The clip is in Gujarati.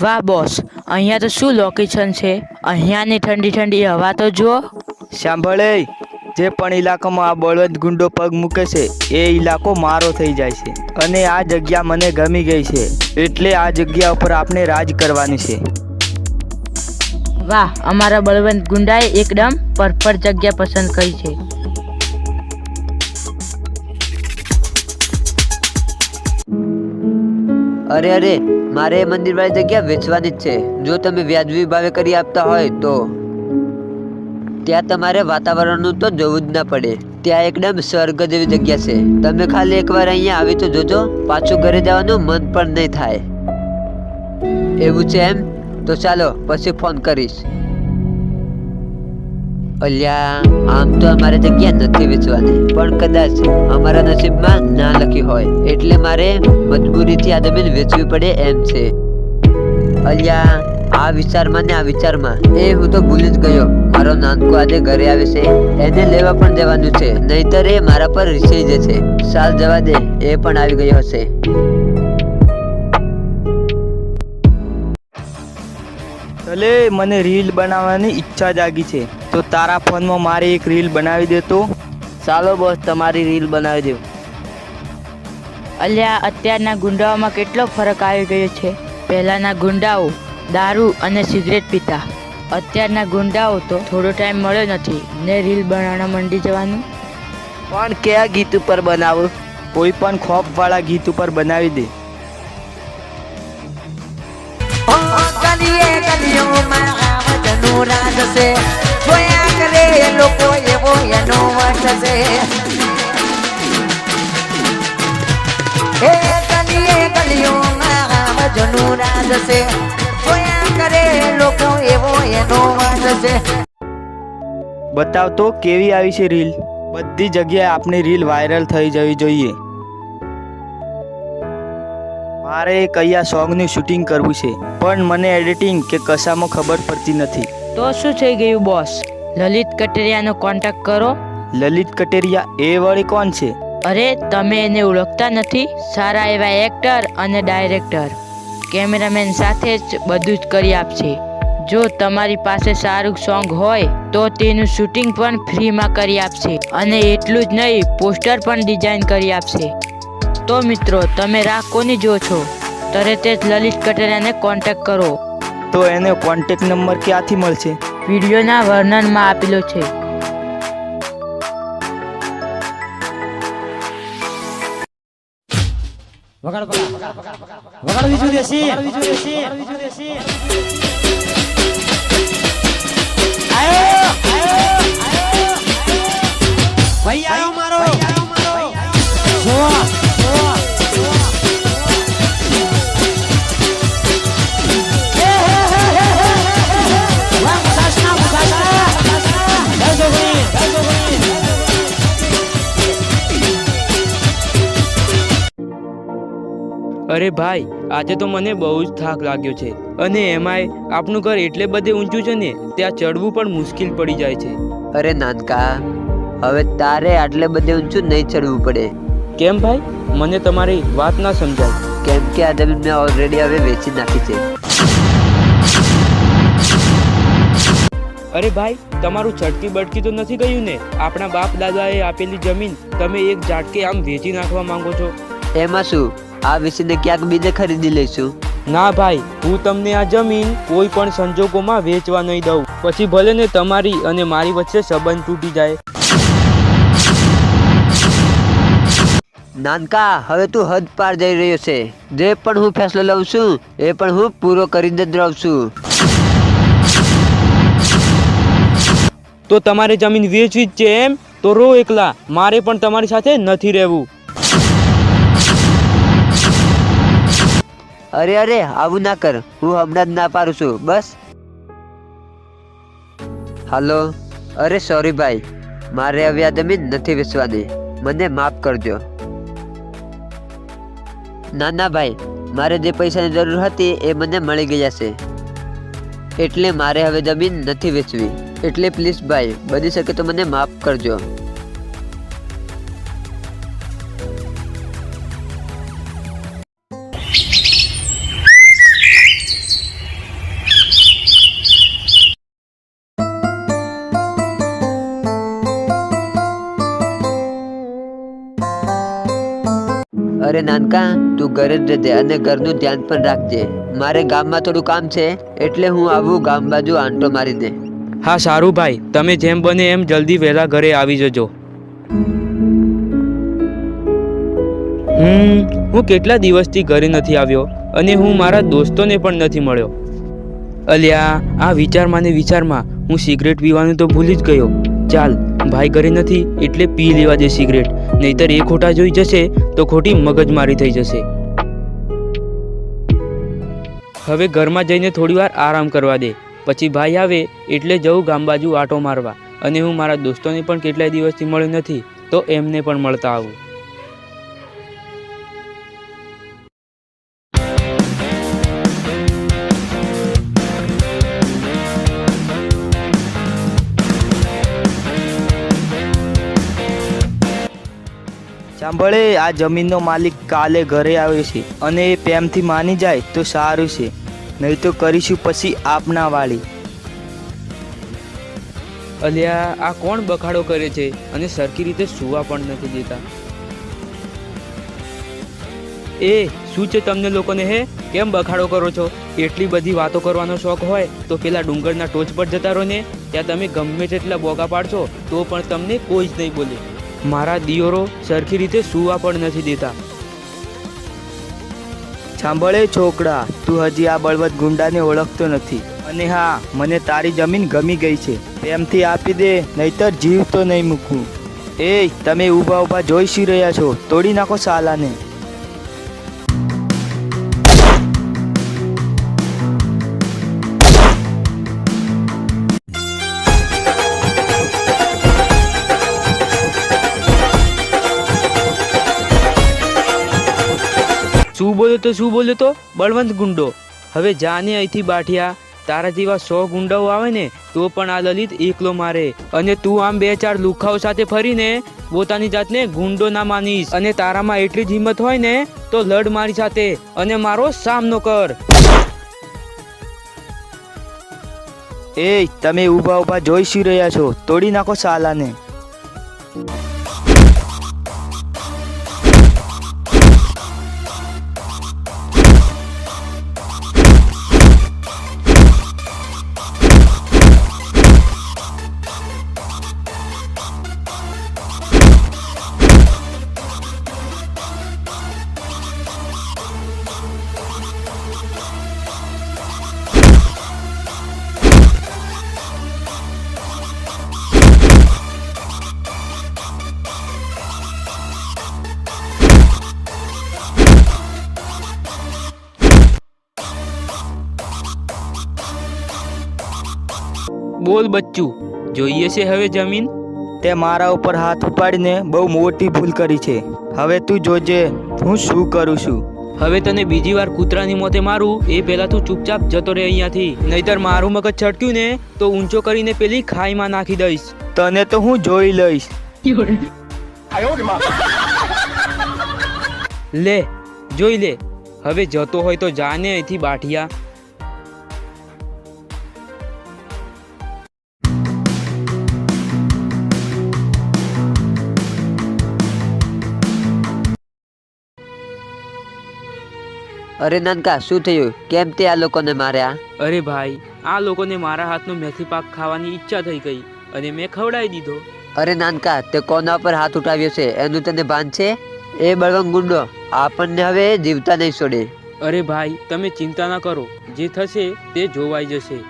વાહ બોસ, અહીંયા તો શું લોકેશન છે. અહીંયાની ઠંડી ઠંડી હવા તો જુઓ. સાંભળે, જે પણ ઇલાકામાં આ બળવંત ગુંડો પગ મૂકે છે એ ઇલાકો મારો થઈ જાય છે. અને આ જગ્યા મને ગમી ગઈ છે, એટલે આ જગ્યા ઉપર આપણે રાજ કરવાની છે. વાહ, અમારા બળવંત ગુંડાએ એકદમ પરફેક્ટ જગ્યા પસંદ કરી છે. અરે મારે એ મંદિર વાળી જગ્યા વેચવાની જ છે. જો તમે વ્યાજબી ભાવે કરી આપતા હોય તો. ત્યાં તમારે વાતાવરણનું તો જોવું જ ના પડે. ત્યાં એકદમ સ્વર્ગ જેવી જગ્યા છે. તમે ખાલી એકવાર અહીંયા આવી તો જોજો, પાછું ઘરે જવાનું મન પણ નહીં થાય. એવું છે એમ? તો ચાલો પછી ફોન કરીશ. અલ્યા, આમ તો અમારે જગ્યા નથી વેચવાની, પણ કદાચ અમારા નસીબમાં ના લખી હોય એટલે મારે મજબૂરીથી આ જમીન વેચવી પડે એમ છે. અલ્યા, આ વિચારમાં ને આ વિચારમાં હું તો ભૂલી જ ગયો. મારો નાનકો આજે ઘરે આવે છે, એને લેવા પણ જવાનું છે, નહીતર એ મારા પર રીસાઈ જશે. ચાલ જવા દે, એ પણ આવી ગયો હશે. ભલે, મને રીલ બનાવવાની ઈચ્છા જાગી છે, તો તારા ફોનમાં મારે એક રીલ બનાવી દે તો. ચાલો બોસ, તમારી રીલ બનાવી દો. અલ્યા, અત્યારના ગુંડાઓમાં કેટલો ફરક આવી ગયો છે. પહેલાના ગુંડાઓ દારૂ અને સિગરેટ પીતા, અત્યારના ગુંડાઓ તો થોડો ટાઈમ મળ્યો નથી ને રીલ બનાવવા મંડી જવાનું. પણ કયા ગીત ઉપર બનાવું? કોઈ પણ ખોફ વાળા ગીત ઉપર બનાવી દે. ગલીઓમાં આવજનું રાજ છે, જોયા કરે લોકો એવો એનો વટ છે. ગલીઓમાં આવજનું રાજ છે, જોયા કરે લોકો એવો એનો વટ છે. બતાવ તો કેવી આવી છે રીલ. બધી જગ્યાએ આપણી રીલ વાયરલ થઈ જવી જોઈએ. મારે કયા સોંગનું શૂટિંગ કરવું છે, પણ મને એડિટિંગ કે કશામાં ખબર પડતી નથી. તો શું થઈ ગયું બોસ? લલિત કટેરિયાનો કોન્ટેક્ટ કરો. લલિત કટેરિયા એ વળી કોણ છે? અરે, તમે એને ઓળખતા નથી? સારા એવા એક્ટર અને ડાયરેક્ટર, કેમેરામેન સાથે જ બધું જ કરી આપશે. જો તમારી પાસે સારું સોંગ હોય તો તેનું શૂટિંગ પણ ફ્રીમાં કરી આપશે, અને એટલું જ નહીં, પોસ્ટર પણ ડિઝાઇન કરી આપશે. તો મિત્રો, તમે રાહ કોની જો છો? તરત જ લલિત કટેરિયાને કોન્ટેક્ટ કરો. તો એને કોન્ટેક્ટ નંબર ક્યાંથી મળશે? વિડીયોના વર્ણનમાં આપેલો છે. અરે ભાઈ, આજે તો મને બહુ જ થાક લાગ્યો છે, અને એમાંય આપનું ઘર એટલે બધે ઊંચું છે ને, ત્યાં ચડવું પણ મુશ્કેલ પડી જાય છે. અરે નાનકા, હવે તારે આટલે બધે ઊંચું નહીં ચડવું પડે. કેમ ભાઈ? મને તમારી વાત ના સમજાય. કેમ કે આ જમીન મેં ઓલરેડી હવે વેચી નાખી છે. અરે ભાઈ, તમારું છટકી બટકી તો નથી ગયું ને? આપણા બાપ દાદાએ આપેલી જમીન તમે એક ઝાટકે આમ વેચી નાખવા માંગો છો? એમાં શું? આ વિષયને ક્યાંક બીજે ખરીદી લઈશું. ના ભાઈ, હું તમને આ જમીન કોઈ પણ સંજોગોમાં વેચવા નહીં દઉં. પછી ભલે ને તમારી અને મારી વચ્ચે સંબંધ તૂટી જાય. નાનકા, હવે તું હદ પાર જઈ રહ્યો છે. જે પણ હું ફેસલો લઉં છું એ પણ હું પૂરો કરીને જ રહું છું. તો તમારે જમીન વેચવી જ છે એમ? તો રો એકલા, મારે પણ તમારી સાથે નથી રહેવું. અરે આવું ના કર, હું હમણાં જ ના પાડું છું. બસ. હાલો. અરે સોરી ભાઈ, મારે હવે આ જમીન નથી વેચવાની, મને માફ કરજો. ના ભાઈ, મારે જે પૈસાની જરૂર હતી એ મને મળી ગયા છે, એટલે મારે હવે જમીન નથી વેચવી. એટલે પ્લીઝ ભાઈ, બની શકે તો મને માફ કરજો. અરે નાનકા, તું ઘરે જ રહેજે અને ઘરનું ધ્યાન પણ રાખજે. મારે ગામમાં થોડું કામ છે, એટલે હું આવું ગામ બાજુ આંટો મારીને. હા સારું ભાઈ, તમે જેમ બને એમ જલ્દી વહેલા ઘરે આવી જજો. હું કેટલા દિવસથી ઘરે નથી આવ્યો અને હું મારા દોસ્તોને પણ નથી મળ્યો. અલ્યા, આ વિચારમાં ને વિચારમાં હું સિગરેટ પીવાનું તો ભૂલી જ ગયો. ચાલ, ભાઈ ઘરે નથી એટલે પી લેવા દે સિગરેટ, નહીતર એ ખોટા જોઈ જશે તો ખોટી મગજમારી થઈ જશે. હવે ઘરમાં જઈને થોડીવાર આરામ કરવા દે, પછી ભાઈ આવે એટલે જવું ગામ બાજુ આંટો મારવા, અને હું મારા દોસ્તોને પણ કેટલાય દિવસથી મળ્યો નથી તો એમને પણ મળતા આવું. સાંભળે, આ જમીનનો માલિક કાલે ઘરે આવ્યો છે અને એ પ્રેમથી માની જાય તો સારું છે, નહીં તો કરીશું પછી આપના વાળી. અલ્યા, આ કોણ બખાડો કરે છે અને સરખી રીતે સૂવા પણ નથી દેતા. એ શું છે તમને લોકોને? કેમ બખાડો કરો છો? એટલી બધી વાતો કરવાનો શોખ હોય તો પેલા ડુંગરના ટોચ પર જતા રહો ને, ત્યાં તમે ગમે તેટલા બોગા પાડશો તો પણ તમને કોઈ જ નહીં બોલે. મારા દિયોરો સરખી રીતે સૂવા પણ નથી દેતા. સાંભળે છોકરા, તું હજી આ બળવત ગુંડાને ઓળખતો નથી, અને હા, મને તારી જમીન ગમી ગઈ છે, પ્રેમથી આપી દે, નહીતર જીવ તો નહીં મૂકું. એ તમે ઊભા ઊભા જોઈ શી રહ્યા છો? તોડી નાખો સાલાને. શું બોલ્યો તો બળવંત ગુંડો? હવે જાને અહીંથી બાઠિયા, તારા જેવા 100 ગુંડાઓ આવે ને તો પણ આ લલિત એકલો મારે, અને તું આમ 2-4 લુખાઓ સાથે ફરીને પોતાની જાતને ગુંડો ના માનીશ, અને તારામાં એટલી જ હિંમત હોય ને તો લડ મારી સાથે અને મારો સામનો કર. એ તમે ઊભા ઊભા જોઈ શી રહ્યા છો? તોડી નાખો સાલાને. બોલ બચ્ચું, જોઈએ છે હવે જમીન? તે મારા ઉપર હાથ ઉપાડીને બહુ મોટી ભૂલ કરી છે. હવે તું જોજે હું શું કરું છું. હવે તને બીજી વાર કૂતરાની મોતે મારું એ પહેલા તું ચૂપચાપ જતો રહે અહીંયાથી, નહીતર મારું મગજ છટક્યું ને તો ઊંચો કરીને પેલી ખાઈમાં નાખી દઈશ. તને તો હું જોઈ લઈશ. લે, જોઈ લે. હવે જતો હોય તો જાને અહીંથી બાઠિયા. અરે નાનકા, શું થયું? કેમ તે આ લોકોને માર્યા? અરે ભાઈ, આ લોકોને મારા હાથનો મેથી પાક ખાવાની ઈચ્છા થઈ ગઈ અને મેં ખવડાવી દીધો. અરે નાનકા, તે કોના પર હાથ ઉઠાવ્યો છે એનું તને ભાન છે? એ બળવંત ગુંડો આપણને હવે જીવતા નહીં છોડે. અરે ભાઈ, તમે ચિંતા ના કરો, જે થશે તે જોવાઈ જશે.